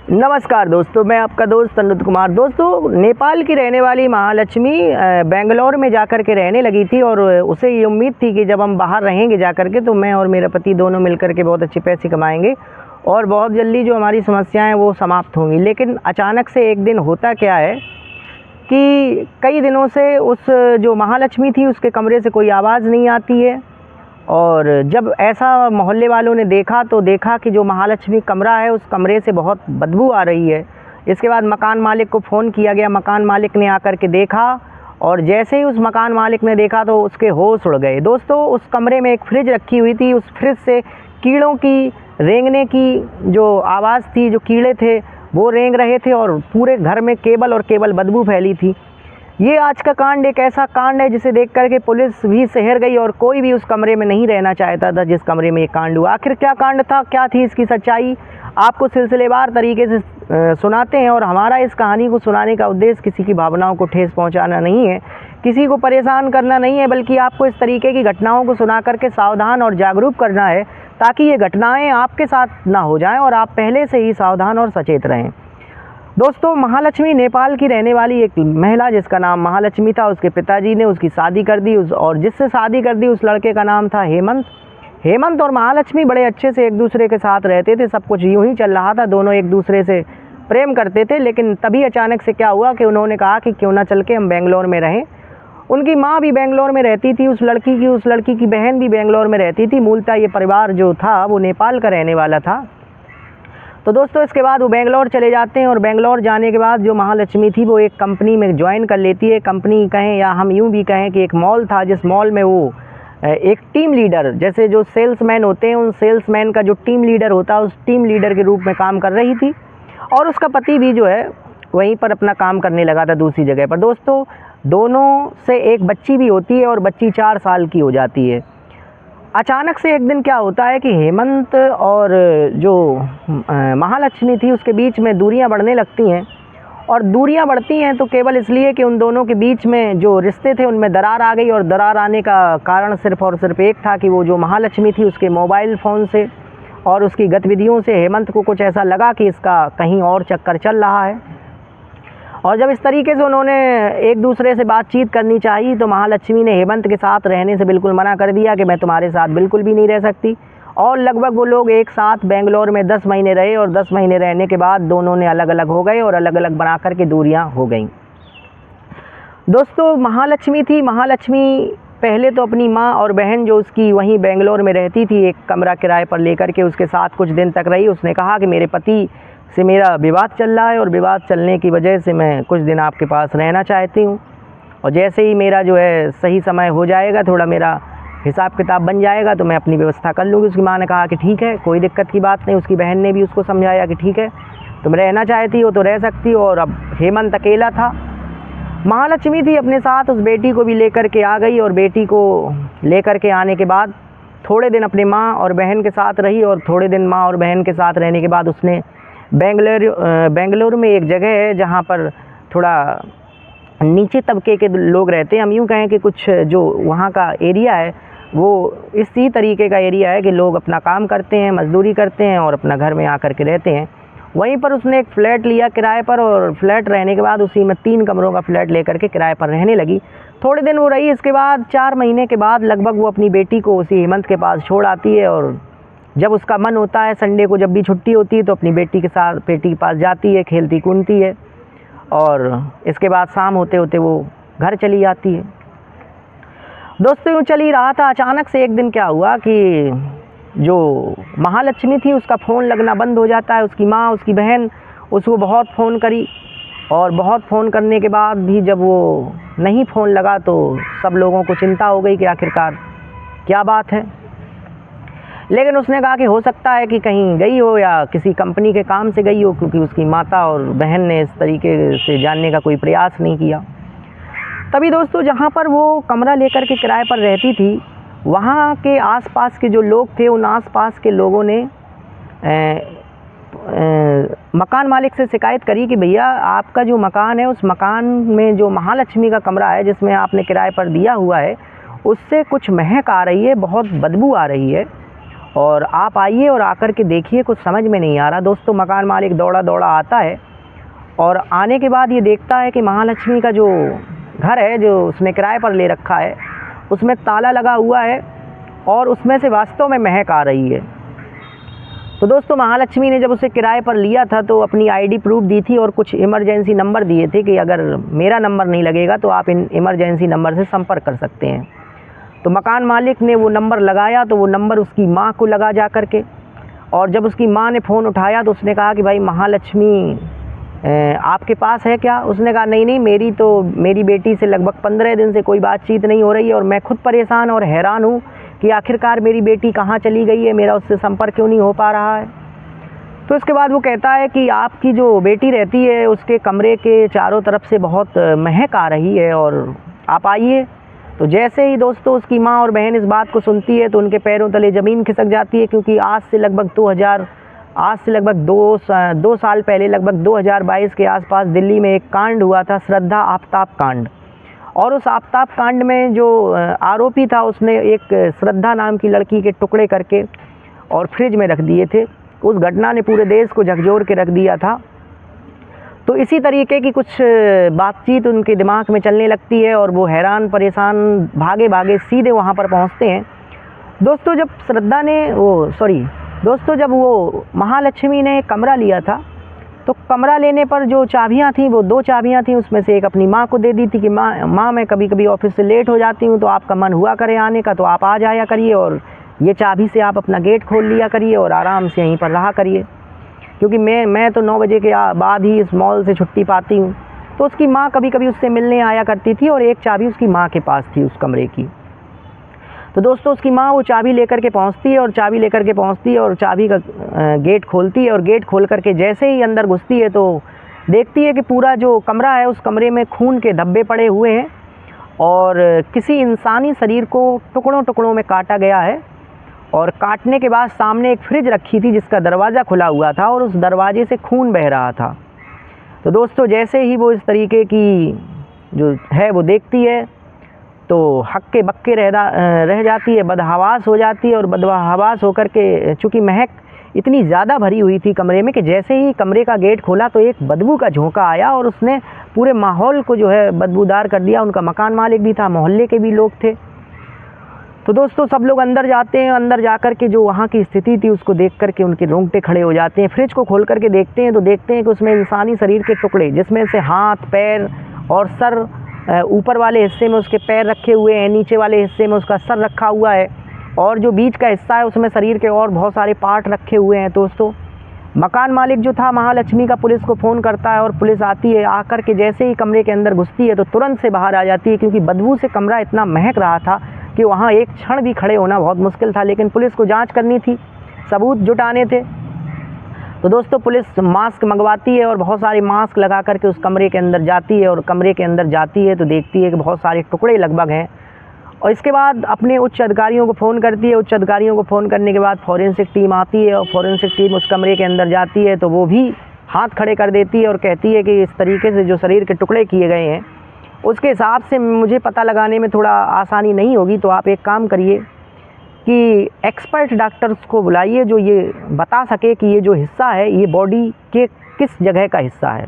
नमस्कार दोस्तों, मैं आपका दोस्त अनुज कुमार। दोस्तों, नेपाल की रहने वाली महालक्ष्मी बेंगलोर में जाकर के रहने लगी थी और उसे ये उम्मीद थी कि जब हम बाहर रहेंगे जाकर के तो मैं और मेरा पति दोनों मिलकर के बहुत अच्छे पैसे कमाएंगे और बहुत जल्दी जो हमारी समस्याएं वो समाप्त होंगी। लेकिन अचानक से एक दिन होता क्या है कि कई दिनों से उस जो महालक्ष्मी थी उसके कमरे से कोई आवाज़ नहीं आती है। और जब ऐसा मोहल्ले वालों ने देखा तो देखा कि जो महालक्ष्मी कमरा है उस कमरे से बहुत बदबू आ रही है। इसके बाद मकान मालिक को फ़ोन किया गया। मकान मालिक ने आकर के देखा और जैसे ही उस मकान मालिक ने देखा तो उसके होश उड़ गए। दोस्तों, उस कमरे में एक फ्रिज रखी हुई थी। उस फ्रिज से कीड़ों की रेंगने की जो आवाज़ थी, जो कीड़े थे वो रेंग रहे थे और पूरे घर में केवल और केवल बदबू फैली थी। ये आज का कांड एक ऐसा कांड है जिसे देख करके पुलिस भी शहर गई और कोई भी उस कमरे में नहीं रहना चाहता था जिस कमरे में ये कांड हुआ। आखिर क्या कांड था, क्या थी इसकी सच्चाई, आपको सिलसिलेवार तरीके से सुनाते हैं। और हमारा इस कहानी को सुनाने का उद्देश्य किसी की भावनाओं को ठेस पहुंचाना नहीं है, किसी को परेशान करना नहीं है, बल्कि आपको इस तरीके की घटनाओं को सुना करके सावधान और जागरूक करना है ताकि ये घटनाएँ आपके साथ ना हो जाएँ और आप पहले से ही सावधान और सचेत रहें। दोस्तों, महालक्ष्मी नेपाल की रहने वाली एक महिला जिसका नाम महालक्ष्मी था, उसके पिताजी ने उसकी शादी कर दी और जिससे शादी कर दी उस लड़के का नाम था हेमंत। हेमंत और महालक्ष्मी बड़े अच्छे से एक दूसरे के साथ रहते थे, सब कुछ यूं ही चल रहा था, दोनों एक दूसरे से प्रेम करते थे। लेकिन तभी अचानक से क्या हुआ कि उन्होंने कहा कि क्यों ना चल के हम बेंगलोर में रहें। उनकी माँ भी बेंगलोर में रहती थी, उस लड़की की बहन भी बेंगलोर में रहती थी। मूलतः ये परिवार जो था वो नेपाल का रहने वाला था। तो दोस्तों, इसके बाद वो बेंगलोर चले जाते हैं और बेंगलोर जाने के बाद जो महालक्ष्मी थी वो एक कंपनी में ज्वाइन कर लेती है। कंपनी कहें या हम यूं भी कहें कि एक मॉल था, जिस मॉल में वो एक टीम लीडर, जैसे जो सेल्समैन होते हैं उन सेल्समैन का जो टीम लीडर होता है उस टीम लीडर के रूप में काम कर रही थी। और उसका पति भी जो है वहीं पर अपना काम करने लगा था दूसरी जगह पर। दोस्तों, दोनों से एक बच्ची भी होती है और बच्ची 4 साल की हो जाती है। अचानक से एक दिन क्या होता है कि हेमंत और जो महालक्ष्मी थी उसके बीच में दूरियां बढ़ने लगती हैं। और दूरियां बढ़ती हैं तो केवल इसलिए कि उन दोनों के बीच में जो रिश्ते थे उनमें दरार आ गई। और दरार आने का कारण सिर्फ़ और सिर्फ एक था कि वो जो महालक्ष्मी थी उसके मोबाइल फ़ोन से और उसकी गतिविधियों से हेमंत को कुछ ऐसा लगा कि इसका कहीं और चक्कर चल रहा है। और जब इस तरीके से उन्होंने एक दूसरे से बातचीत करनी चाहिए तो महालक्ष्मी ने हेमंत के साथ रहने से बिल्कुल मना कर दिया कि मैं तुम्हारे साथ बिल्कुल भी नहीं रह सकती। और लगभग वो लोग एक साथ बेंगलोर में 10 महीने रहे और 10 महीने रहने के बाद दोनों ने अलग अलग हो गए और अलग अलग बना कर के दूरियां हो गईं। दोस्तों, महालक्ष्मी पहले तो अपनी माँ और बहन जो उसकी वहीं बेंगलोर में रहती थी एक कमरा किराए पर लेकर के उसके साथ कुछ दिन तक रही। उसने कहा कि मेरे पति से मेरा विवाद चल रहा है और विवाद चलने की वजह से मैं कुछ दिन आपके पास रहना चाहती हूँ और जैसे ही मेरा जो है सही समय हो जाएगा, थोड़ा मेरा हिसाब किताब बन जाएगा तो मैं अपनी व्यवस्था कर लूँगी। उसकी माँ ने कहा कि ठीक है, कोई दिक्कत की बात नहीं। उसकी बहन ने भी उसको समझाया कि ठीक है, तुम रहना चाहती हो तो रह सकती हो। और अब हेमंत अकेला था। महालक्ष्मी थी अपने साथ उस बेटी को भी लेकर के आ गई और बेटी को लेकर के आने के बाद थोड़े दिन अपने माँ और बहन के साथ रही और थोड़े दिन माँ और बहन के साथ रहने के बाद उसने बेंगलुरु में एक जगह है जहाँ पर थोड़ा नीचे तबके के लोग रहते हैं, हम यूँ कहें कि कुछ जो वहाँ का एरिया है वो इसी तरीके का एरिया है कि लोग अपना काम करते हैं, मजदूरी करते हैं और अपना घर में आकर के रहते हैं। वहीं पर उसने एक फ़्लैट लिया किराए पर और फ्लैट रहने के बाद उसी में 3 कमरों का फ्लैट लेकर के किराए पर रहने लगी। थोड़े दिन वो रही। इसके बाद 4 महीने के बाद लगभग वो अपनी बेटी को उसी हेमंत के पास छोड़ आती है और जब उसका मन होता है संडे को जब भी छुट्टी होती है तो अपनी बेटी के पास जाती है, खेलती कूदती है और इसके बाद शाम होते होते वो घर चली जाती है। दोस्तों, यूँ चल ही रहा था, अचानक से एक दिन क्या हुआ कि जो महालक्ष्मी थी उसका फ़ोन लगना बंद हो जाता है। उसकी माँ, उसकी बहन उसको बहुत फ़ोन करी और बहुत फ़ोन करने के बाद भी जब वो नहीं फ़ोन लगा तो सब लोगों को चिंता हो गई कि आखिरकार क्या बात है। लेकिन उसने कहा कि हो सकता है कि कहीं गई हो या किसी कंपनी के काम से गई हो, क्योंकि उसकी माता और बहन ने इस तरीके से जानने का कोई प्रयास नहीं किया। तभी दोस्तों, जहाँ पर वो कमरा लेकर के किराए पर रहती थी वहाँ के आसपास के जो लोग थे उन आसपास के लोगों ने मकान मालिक से शिकायत करी कि भैया आपका जो मकान है उस मकान में जो महालक्ष्मी का कमरा है जिसमें आपने किराए पर दिया हुआ है उससे कुछ महक आ रही है, बहुत बदबू आ रही है। और आप आइए और आकर के देखिए, कुछ समझ में नहीं आ रहा दोस्तों। मकान मालिक दौड़ा दौड़ा आता है और आने के बाद ये देखता है कि महालक्ष्मी का जो घर है, जो उसने किराए पर ले रखा है, उसमें ताला लगा हुआ है और उसमें से वास्तव में महक आ रही है। तो दोस्तों, महालक्ष्मी ने जब उसे किराए पर लिया था तो अपनी आईडी प्रूफ दी थी और कुछ इमरजेंसी नंबर दिए थे कि अगर मेरा नंबर नहीं लगेगा तो आप इन इमरजेंसी नंबर से संपर्क कर सकते हैं। तो मकान मालिक ने वो नंबर लगाया तो वो नंबर उसकी माँ को लगा जा कर के, और जब उसकी माँ ने फ़ोन उठाया तो उसने कहा कि भाई महालक्ष्मी आपके पास है क्या? उसने कहा नहीं, मेरी बेटी से लगभग 15 दिन से कोई बातचीत नहीं हो रही है और मैं खुद परेशान और हैरान हूँ कि आखिरकार मेरी बेटी कहाँ चली गई है, मेरा उससे संपर्क क्यों नहीं हो पा रहा है। तो इसके बाद वो कहता है कि आपकी जो बेटी रहती है उसके कमरे के चारों तरफ से बहुत महक आ रही है और आप आइए। तो जैसे ही दोस्तों उसकी माँ और बहन इस बात को सुनती है तो उनके पैरों तले ज़मीन खिसक जाती है, क्योंकि आज से लगभग 2 साल पहले, लगभग 2022 के आसपास दिल्ली में एक कांड हुआ था, श्रद्धा आफ्ताब कांड। और उस आफ्ताब कांड में जो आरोपी था उसने एक श्रद्धा नाम की लड़की के टुकड़े करके और फ्रिज में रख दिए थे। उस घटना ने पूरे देश को झकझोर के रख दिया था। तो इसी तरीके की कुछ बातचीत उनके दिमाग में चलने लगती है और वो हैरान परेशान भागे भागे सीधे वहाँ पर पहुँचते हैं। दोस्तों, जब वो महालक्ष्मी ने कमरा लिया था तो कमरा लेने पर जो चाबियाँ थीं वो 2 चाबियाँ थीं, उसमें से एक अपनी माँ को दे दी थी कि माँ मैं कभी कभी ऑफिस से लेट हो जाती हूँ, तो आपका मन हुआ करे आने का तो आप आ जाया करिए और ये चाबी से आप अपना गेट खोल लिया करिए और आराम से यहीं पर रहा करिए, क्योंकि मैं तो 9 बजे के बाद ही इस मॉल से छुट्टी पाती हूँ। तो उसकी माँ कभी कभी उससे मिलने आया करती थी और एक चाबी उसकी माँ के पास थी उस कमरे की। तो दोस्तों, उसकी माँ वो चाबी लेकर के पहुँचती है और चाबी का गेट खोलती है और गेट खोल करके जैसे ही अंदर घुसती है तो देखती है कि पूरा जो कमरा है उस कमरे में खून के धब्बे पड़े हुए हैं और किसी इंसानी शरीर को टुकड़ों टुकड़ों में काटा गया है। और काटने के बाद सामने एक फ्रिज रखी थी जिसका दरवाज़ा खुला हुआ था और उस दरवाजे से खून बह रहा था। तो दोस्तों, जैसे ही वो इस तरीके की जो है वो देखती है तो हक्के बक्के रह जाती है, बदहवास हो जाती है और बदहवास होकर के, चूँकि महक इतनी ज़्यादा भरी हुई थी कमरे में कि जैसे ही कमरे का गेट खोला तो एक बदबू का झोंका आया और उसने पूरे माहौल को जो है बदबूदार कर दिया। उनका मकान मालिक भी था, मोहल्ले के भी लोग थे। तो दोस्तों, सब लोग अंदर जाते हैं। अंदर जाकर के जो वहाँ की स्थिति थी उसको देख कर के उनके रोंगटे खड़े हो जाते हैं। फ्रिज को खोल करके देखते हैं तो देखते हैं कि उसमें इंसानी शरीर के टुकड़े, जिसमें से हाथ, पैर और सर, ऊपर वाले हिस्से में उसके पैर रखे हुए हैं, नीचे वाले हिस्से में उसका सर रखा हुआ है और जो बीच का हिस्सा है उसमें शरीर के और बहुत सारे पार्ट रखे हुए हैं। दोस्तों, मकान मालिक जो था महालक्ष्मी का पुलिस को फ़ोन करता है और पुलिस आती है। आकर के जैसे ही कमरे के अंदर घुसती है तो तुरंत से बाहर आ जाती है, क्योंकि बदबू से कमरा इतना महक रहा था कि वहाँ एक क्षण भी खड़े होना बहुत मुश्किल था। लेकिन पुलिस को जांच करनी थी, सबूत जुटाने थे। तो दोस्तों, पुलिस मास्क मंगवाती है और बहुत सारे मास्क लगा करके उस कमरे के अंदर जाती है और कमरे के अंदर जाती है तो देखती है कि बहुत सारे टुकड़े लगभग हैं। और इसके बाद अपने उच्च अधिकारियों को फ़ोन करती है। उच्च अधिकारियों को फ़ोन करने के बाद फॉरेंसिक टीम आती है और फॉरेंसिक टीम उस कमरे के अंदर जाती है तो वो भी हाथ खड़े कर देती है और कहती है कि इस तरीके से जो शरीर के टुकड़े किए गए हैं उसके हिसाब से मुझे पता लगाने में थोड़ा आसानी नहीं होगी, तो आप एक काम करिए कि एक्सपर्ट डॉक्टर्स को बुलाइए जो ये बता सके कि ये जो हिस्सा है ये बॉडी के किस जगह का हिस्सा है।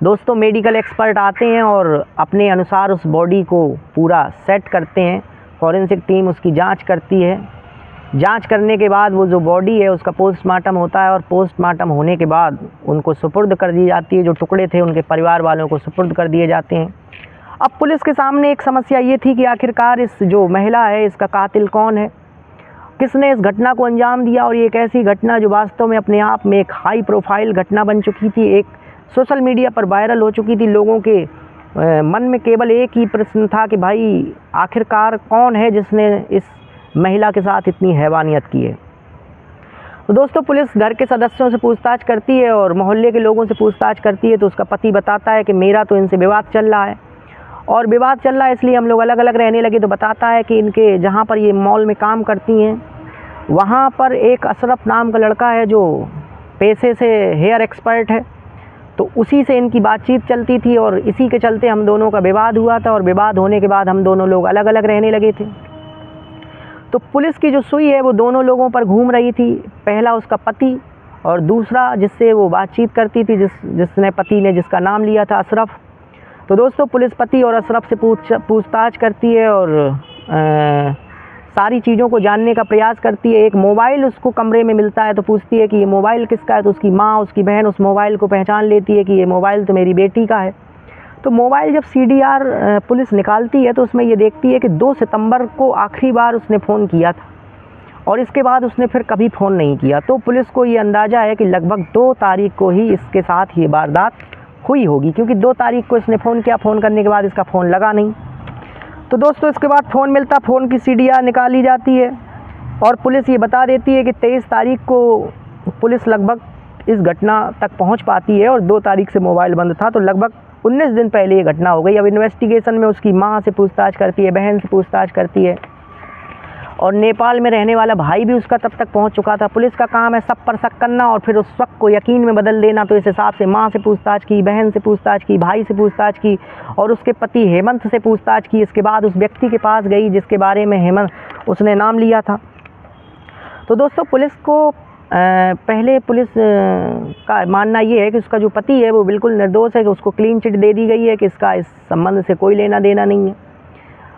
दोस्तों, मेडिकल एक्सपर्ट आते हैं और अपने अनुसार उस बॉडी को पूरा सेट करते हैं। फॉरेंसिक टीम उसकी जांच करती है। जांच करने के बाद वो जो बॉडी है उसका पोस्टमार्टम होता है और पोस्टमार्टम होने के बाद उनको सुपुर्द कर दी जाती है। जो टुकड़े थे उनके परिवार वालों को सुपुर्द कर दिए जाते हैं। अब पुलिस के सामने एक समस्या ये थी कि आखिरकार इस जो महिला है इसका कातिल कौन है, किसने इस घटना को अंजाम दिया। और ये एक ऐसी घटना जो वास्तव में अपने आप में एक हाई प्रोफाइल घटना बन चुकी थी, एक सोशल मीडिया पर वायरल हो चुकी थी। लोगों के मन में केवल एक ही प्रश्न था कि भाई आखिरकार कौन है जिसने इस महिला के साथ इतनी हैवानियत की है। तो दोस्तों, पुलिस घर के सदस्यों से पूछताछ करती है और मोहल्ले के लोगों से पूछताछ करती है तो उसका पति बताता है कि मेरा तो इनसे विवाद चल रहा है और विवाद चल रहा है इसलिए हम लोग अलग अलग रहने लगे। तो बताता है कि इनके जहाँ पर ये मॉल में काम करती हैं वहाँ पर एक अशरफ नाम का लड़का है जो पेशे से हेयर एक्सपर्ट है, तो उसी से इनकी बातचीत चलती थी और इसी के चलते हम दोनों का विवाद हुआ था और विवाद होने के बाद हम दोनों लोग अलग अलग रहने लगे थे। तो पुलिस की जो सुई है वो दोनों लोगों पर घूम रही थी। पहला उसका पति और दूसरा जिससे वो बातचीत करती थी, जिसने पति ने जिसका नाम लिया था अशरफ। तो दोस्तों पुलिस पति और अशरफ से पूछताछ करती है और सारी चीज़ों को जानने का प्रयास करती है। एक मोबाइल उसको कमरे में मिलता है तो पूछती है कि ये मोबाइल किसका है, तो उसकी माँ उसकी बहन उस मोबाइल को पहचान लेती है कि ये मोबाइल तो मेरी बेटी का है। तो मोबाइल जब CDR पुलिस निकालती है तो उसमें ये देखती है कि 2 सितंबर को आखिरी बार उसने फ़ोन किया था और इसके बाद उसने फिर कभी फ़ोन नहीं किया। तो पुलिस को ये अंदाज़ा है कि लगभग 2 तारीख को ही इसके साथ ये वारदात हुई होगी, क्योंकि 2 तारीख को इसने फ़ोन किया, फ़ोन करने के बाद इसका फ़ोन लगा नहीं। तो दोस्तों इसके बाद फ़ोन मिलता, फ़ोन की CDR निकाली जाती है और पुलिस ये बता देती है कि 23 तारीख को पुलिस लगभग इस घटना तक पहुंच पाती है और 2 तारीख से मोबाइल बंद था, तो लगभग 19 दिन पहले ये घटना हो गई। अब इन्वेस्टिगेशन में उसकी माँ से पूछताछ करती है, बहन से पूछताछ करती है और नेपाल में रहने वाला भाई भी उसका तब तक पहुंच चुका था। पुलिस का काम है सब पर शक करना और फिर उस शक को यकीन में बदल देना। तो इस हिसाब से माँ से पूछताछ की, बहन से पूछताछ की, भाई से पूछताछ की और उसके पति हेमंत से पूछताछ की। इसके बाद उस व्यक्ति के पास गई जिसके बारे में हेमंत उसने नाम लिया था। तो दोस्तों पुलिस को पहले पुलिस का मानना ये है कि उसका जो पति है वो बिल्कुल निर्दोष है, कि उसको क्लीन चिट दे दी गई है, कि इसका इस संबंध से कोई लेना देना नहीं है।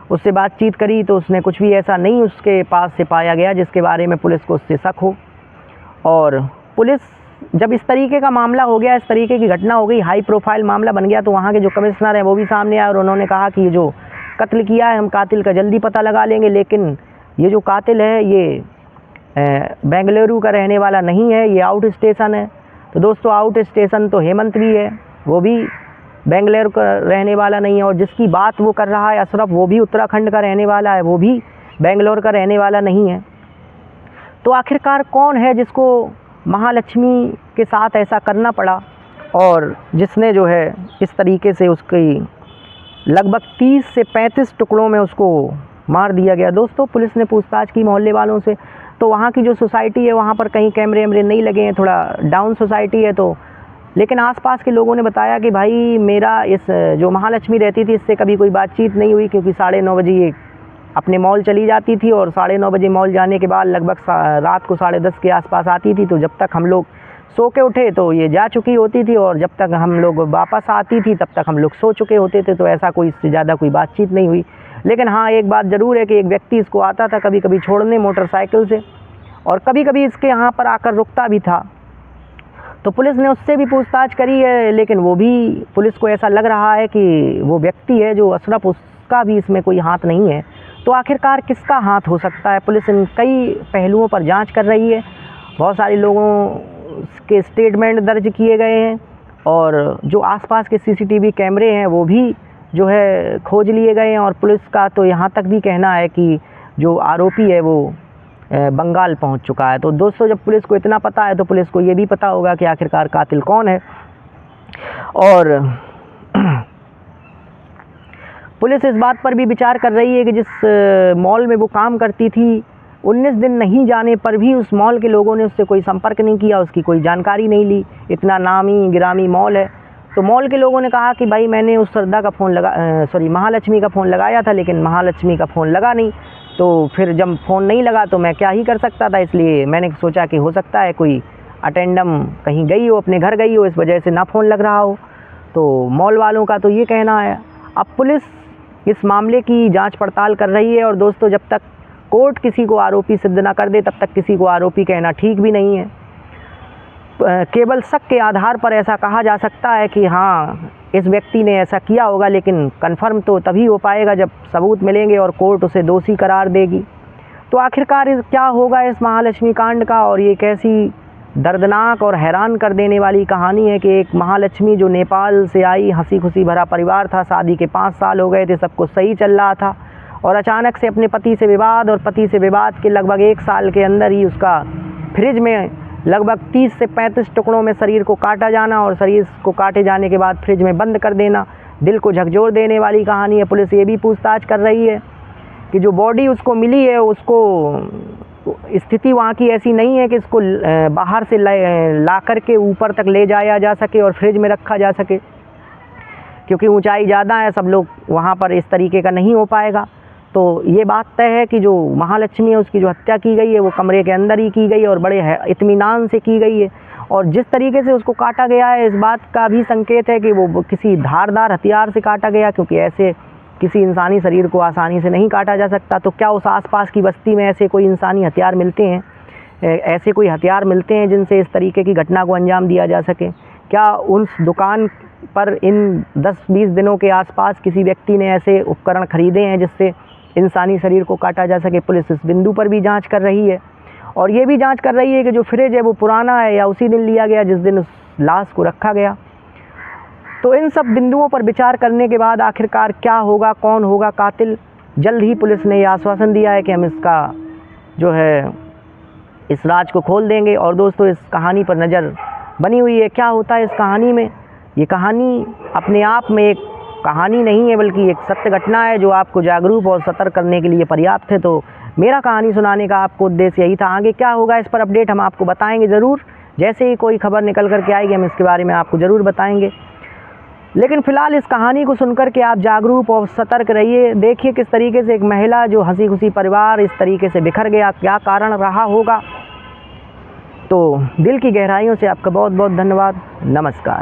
उससे बातचीत करी तो उसने कुछ भी ऐसा नहीं उसके पास से पाया गया जिसके बारे में पुलिस को उससे शक हो। और पुलिस जब इस तरीके का मामला हो गया, इस तरीके की घटना हो गई, हाई प्रोफाइल मामला बन गया, तो वहाँ के जो कमिश्नर हैं वो भी सामने आए और उन्होंने कहा कि ये जो कत्ल किया है हम कातिल का जल्दी पता लगा लेंगे, लेकिन ये जो कातिल है ये बेंगलुरु का रहने वाला नहीं है, ये आउट स्टेशन है। तो दोस्तों आउट स्टेशन तो हेमंत भी है, वो भी बेंगलुरु का रहने वाला नहीं है, और जिसकी बात वो कर रहा है अशरफ, वो भी उत्तराखंड का रहने वाला है, वो भी बेंगलुरु का रहने वाला नहीं है। तो आखिरकार कौन है जिसको महालक्ष्मी के साथ ऐसा करना पड़ा और जिसने जो है इस तरीके से उसकी लगभग 30 से 35 टुकड़ों में उसको मार दिया गया। दोस्तों पुलिस ने पूछताछ की मोहल्ले वालों से, तो वहाँ की जो सोसाइटी है वहाँ पर कहीं कैमरे वैमरे नहीं लगे हैं, थोड़ा डाउन सोसाइटी है, तो लेकिन आसपास के लोगों ने बताया कि भाई मेरा इस जो महालक्ष्मी रहती थी इससे कभी कोई बातचीत नहीं हुई, क्योंकि 9:30 बजे ये अपने मॉल चली जाती थी और 9:30 बजे मॉल जाने के बाद लगभग रात को 10:30 के आसपास आती थी। तो जब तक हम लोग सो के उठे तो ये जा चुकी होती थी और जब तक हम लोग वापस आती थी तब तक हम लोग सो चुके होते थे। तो ऐसा कोई इससे ज़्यादा कोई बातचीत नहीं हुई। लेकिन हाँ एक बात ज़रूर है कि एक व्यक्ति इसको आता था कभी कभी छोड़ने मोटरसाइकिल से, और कभी कभी इसके यहाँ पर आकर रुकता भी था। तो पुलिस ने उससे भी पूछताछ करी है, लेकिन वो भी पुलिस को ऐसा लग रहा है कि वो व्यक्ति है जो अशरफ, उसका भी इसमें कोई हाथ नहीं है। तो आखिरकार किसका हाथ हो सकता है? पुलिस इन कई पहलुओं पर जांच कर रही है। बहुत सारे लोगों के स्टेटमेंट दर्ज किए गए हैं और जो आसपास के CCTV कैमरे हैं वो भी जो है खोज लिए गए हैं, और पुलिस का तो यहाँ तक भी कहना है कि जो आरोपी है वो बंगाल पहुंच चुका है। तो दोस्तों जब पुलिस को इतना पता है तो पुलिस को ये भी पता होगा कि आखिरकार कातिल कौन है। और पुलिस इस बात पर भी विचार कर रही है कि जिस मॉल में वो काम करती थी 19 दिन नहीं जाने पर भी उस मॉल के लोगों ने उससे कोई संपर्क नहीं किया, उसकी कोई जानकारी नहीं ली। इतना नामी गिरामी मॉल है। तो मॉल के लोगों ने कहा कि भाई मैंने उस श्रद्धा का फ़ोन महालक्ष्मी का फ़ोन लगाया था, लेकिन महालक्ष्मी का फ़ोन लगा नहीं। तो फिर जब फ़ोन नहीं लगा तो मैं क्या ही कर सकता था, इसलिए मैंने सोचा कि हो सकता है कोई अटेंडम कहीं गई हो, अपने घर गई हो, इस वजह से ना फ़ोन लग रहा हो। तो मॉल वालों का तो ये कहना है। अब पुलिस इस मामले की जांच पड़ताल कर रही है, और दोस्तों जब तक कोर्ट किसी को आरोपी सिद्ध ना कर दे तब तक किसी को आरोपी कहना ठीक भी नहीं है। केवल शक के आधार पर ऐसा कहा जा सकता है कि हाँ इस व्यक्ति ने ऐसा किया होगा, लेकिन कंफर्म तो तभी हो पाएगा जब सबूत मिलेंगे और कोर्ट उसे दोषी करार देगी। तो आखिरकार क्या होगा इस महालक्ष्मी कांड का, और ये कैसी दर्दनाक और हैरान कर देने वाली कहानी है कि एक महालक्ष्मी जो नेपाल से आई, हंसी खुशी भरा परिवार था, शादी के 5 साल हो गए थे, सब कुछ सही चल रहा था, और अचानक से अपने पति से विवाद, और पति से विवाद के लगभग 1 साल के अंदर ही उसका फ्रिज में लगभग 30 से 35 टुकड़ों में शरीर को काटा जाना, और शरीर को काटे जाने के बाद फ्रिज में बंद कर देना, दिल को झकझोर देने वाली कहानी है। पुलिस ये भी पूछताछ कर रही है कि जो बॉडी उसको मिली है उसको स्थिति वहाँ की ऐसी नहीं है कि इसको बाहर से ला कर के ऊपर तक ले जाया जा सके और फ्रिज में रखा जा सके, क्योंकि ऊंचाई ज़्यादा है, सब लोग वहाँ पर इस तरीके का नहीं हो पाएगा। तो ये बात तय है कि जो महालक्ष्मी है उसकी जो हत्या की गई है वो कमरे के अंदर ही की गई है और बड़े इत्मीनान से की गई है। और जिस तरीके से उसको काटा गया है इस बात का भी संकेत है कि वो किसी धारदार हथियार से काटा गया, क्योंकि ऐसे किसी इंसानी शरीर को आसानी से नहीं काटा जा सकता। तो क्या उस आसपास की बस्ती में ऐसे कोई इंसानी हथियार मिलते हैं, ऐसे कोई हथियार मिलते हैं जिनसे इस तरीके की घटना को अंजाम दिया जा सके? क्या उस दुकान पर इन 10-20 दिनों के आसपास किसी व्यक्ति ने ऐसे उपकरण खरीदे हैं जिससे इंसानी शरीर को काटा जा सके? पुलिस इस बिंदु पर भी जांच कर रही है और ये भी जांच कर रही है कि जो फ्रिज है वो पुराना है या उसी दिन लिया गया जिस दिन उस लाश को रखा गया। तो इन सब बिंदुओं पर विचार करने के बाद आखिरकार क्या होगा, कौन होगा कातिल? जल्द ही पुलिस ने ये आश्वासन दिया है कि हम इसका जो है इस राज को खोल देंगे। और दोस्तों, इस कहानी पर नज़र बनी हुई है, क्या होता है इस कहानी में। ये कहानी अपने आप में एक कहानी नहीं है बल्कि एक सत्य घटना है जो आपको जागरूक और सतर्क करने के लिए पर्याप्त है। तो मेरा कहानी सुनाने का आपको उद्देश्य यही था। आगे क्या होगा इस पर अपडेट हम आपको बताएंगे ज़रूर। जैसे ही कोई खबर निकल कर के आएगी हम इसके बारे में आपको ज़रूर बताएंगे। लेकिन फ़िलहाल इस कहानी को सुनकर के आप जागरूक और सतर्क रहिए। देखिए किस तरीके से एक महिला जो हंसी खुशी परिवार इस तरीके से बिखर गया, क्या कारण रहा होगा। तो दिल की गहराइयों से आपका बहुत बहुत धन्यवाद। नमस्कार।